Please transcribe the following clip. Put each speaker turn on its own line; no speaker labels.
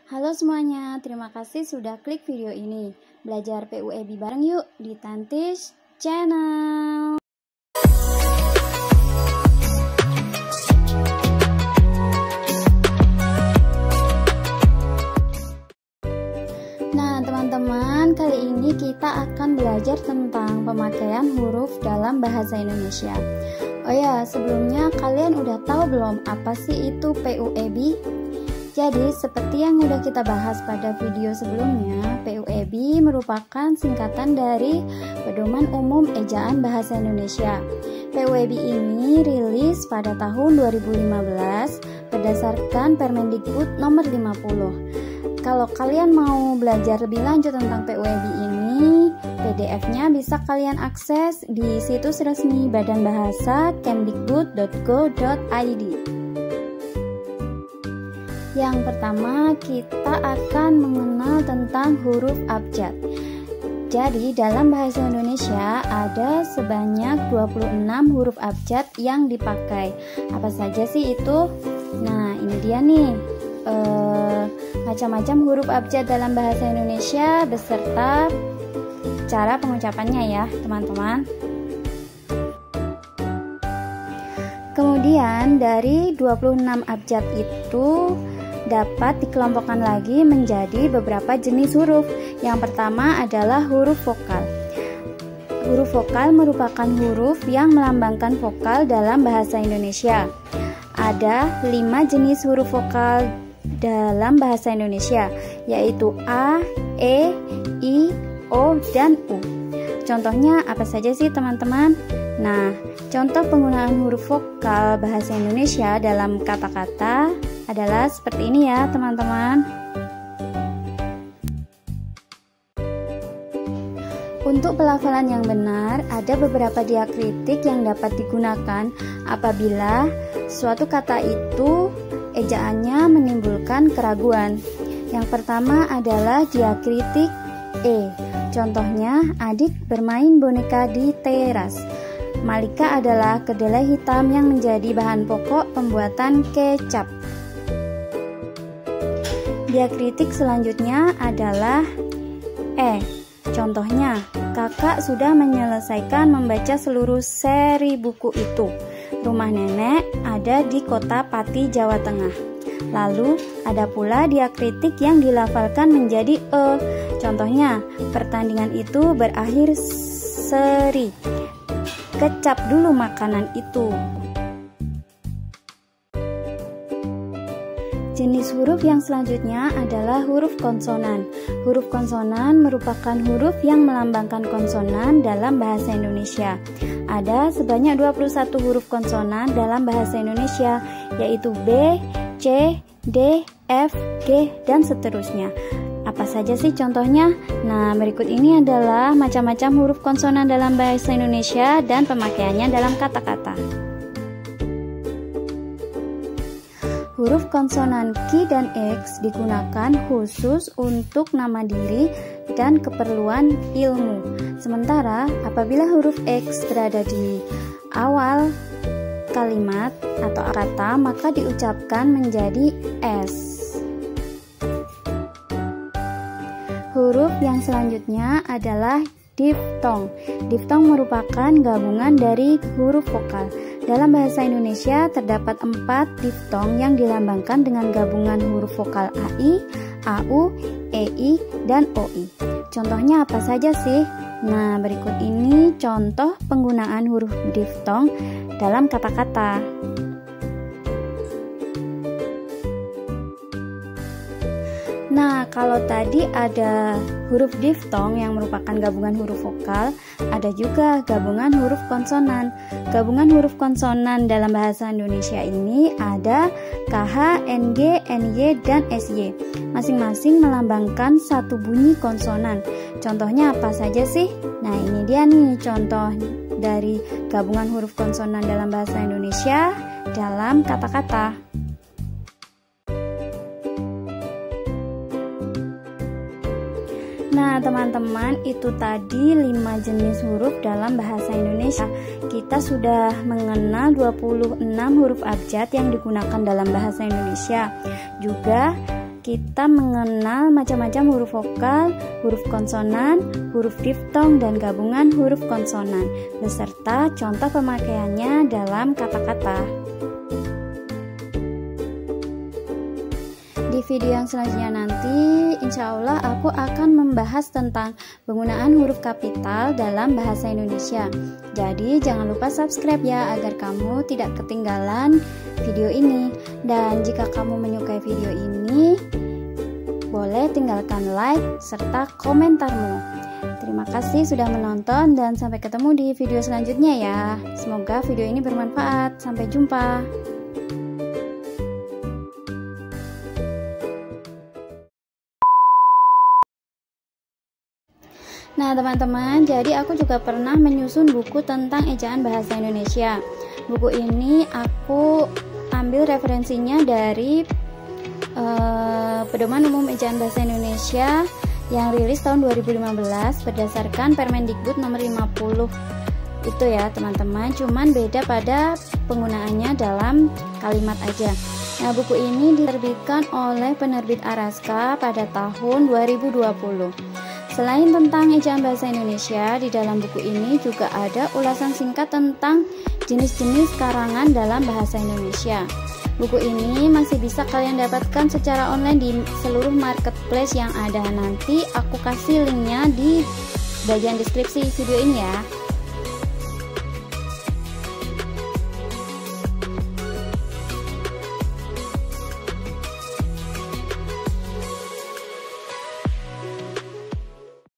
Halo semuanya, terima kasih sudah klik video ini. Belajar PUEB bareng yuk di Tantish Channel. Nah teman-teman, kali ini kita akan belajar tentang pemakaian huruf dalam bahasa Indonesia. Oh ya, sebelumnya kalian udah tahu belum apa sih itu PUEB? Jadi, seperti yang udah kita bahas pada video sebelumnya, PUEB merupakan singkatan dari Pedoman Umum Ejaan Bahasa Indonesia. PUEB ini rilis pada tahun 2015 berdasarkan Permendikbud nomor 50. Kalau kalian mau belajar lebih lanjut tentang PUEB ini, PDF-nya bisa kalian akses di situs resmi Badan Bahasa kemdikbud.go.id. Yang pertama, kita akan mengenal tentang huruf abjad. Jadi, dalam bahasa Indonesia ada sebanyak 26 huruf abjad yang dipakai. Apa saja sih itu? Nah, ini dia nih. Macam-macam huruf abjad dalam bahasa Indonesia beserta cara pengucapannya ya, teman-teman. Kemudian, dari 26 abjad itu dapat dikelompokkan lagi menjadi beberapa jenis huruf. Yang pertama adalah huruf vokal. Huruf vokal merupakan huruf yang melambangkan vokal dalam bahasa Indonesia. Ada 5 jenis huruf vokal dalam bahasa Indonesia, yaitu A, E, I, O, dan U. Contohnya apa saja sih teman-teman? Nah, contoh penggunaan huruf vokal bahasa Indonesia dalam kata-kata adalah seperti ini ya teman-teman. Untuk pelafalan yang benar, ada beberapa diakritik yang dapat digunakan apabila suatu kata itu ejaannya menimbulkan keraguan. Yang pertama adalah diakritik E. Contohnya, Adik bermain boneka di teras. Malika adalah kedelai hitam yang menjadi bahan pokok pembuatan kecap. Diakritik selanjutnya adalah E. Contohnya, kakak sudah menyelesaikan membaca seluruh seri buku itu. Rumah nenek ada di kota Pati, Jawa Tengah. Lalu, ada pula diakritik yang dilafalkan menjadi E. Contohnya, pertandingan itu berakhir seri. Kecap dulu makanan itu. Jenis huruf yang selanjutnya adalah huruf konsonan. Huruf konsonan merupakan huruf yang melambangkan konsonan dalam bahasa Indonesia. Ada sebanyak 21 huruf konsonan dalam bahasa Indonesia, yaitu B, C, D, F, G, dan seterusnya. Apa saja sih contohnya? Nah, berikut ini adalah macam-macam huruf konsonan dalam bahasa Indonesia dan pemakaiannya dalam kata-kata. Huruf konsonan Q dan X digunakan khusus untuk nama diri dan keperluan ilmu. Sementara apabila huruf X berada di awal kalimat atau kata, maka diucapkan menjadi S. Huruf yang selanjutnya adalah diftong. Diftong merupakan gabungan dari huruf vokal. Dalam bahasa Indonesia terdapat 4 diftong yang dilambangkan dengan gabungan huruf vokal AI, AU, EI, dan OI. Contohnya apa saja sih? Nah, berikut ini contoh penggunaan huruf diftong dalam kata-kata. Nah, kalau tadi ada huruf diftong yang merupakan gabungan huruf vokal, ada juga gabungan huruf konsonan. Gabungan huruf konsonan dalam bahasa Indonesia ini ada KH, NG, NY, dan SY. Masing-masing melambangkan satu bunyi konsonan. Contohnya apa saja sih? Nah, ini dia nih contoh dari gabungan huruf konsonan dalam bahasa Indonesia dalam kata-kata. Nah teman-teman, itu tadi 5 jenis huruf dalam bahasa Indonesia. Kita sudah mengenal 26 huruf abjad yang digunakan dalam bahasa Indonesia. Juga kita mengenal macam-macam huruf vokal, huruf konsonan, huruf diftong, dan gabungan huruf konsonan, beserta contoh pemakaiannya dalam kata-kata. Di video yang selanjutnya nanti, insya Allah aku akan membahas tentang penggunaan huruf kapital dalam bahasa Indonesia. Jadi jangan lupa subscribe ya, agar kamu tidak ketinggalan video ini. Dan jika kamu menyukai video ini, boleh tinggalkan like serta komentarmu. Terima kasih sudah menonton dan sampai ketemu di video selanjutnya ya. Semoga video ini bermanfaat. Sampai jumpa. Nah teman-teman, jadi aku juga pernah menyusun buku tentang ejaan bahasa Indonesia. Buku ini aku ambil referensinya dari Pedoman Umum Ejaan Bahasa Indonesia yang rilis tahun 2015 berdasarkan Permendikbud nomor 50 itu ya teman-teman, cuman beda pada penggunaannya dalam kalimat aja. Nah buku ini diterbitkan oleh penerbit Araska pada tahun 2020. Selain tentang ejaan bahasa Indonesia, di dalam buku ini juga ada ulasan singkat tentang jenis-jenis karangan dalam bahasa Indonesia. Buku ini masih bisa kalian dapatkan secara online di seluruh marketplace yang ada. Nanti aku kasih linknya di bagian deskripsi video ini ya.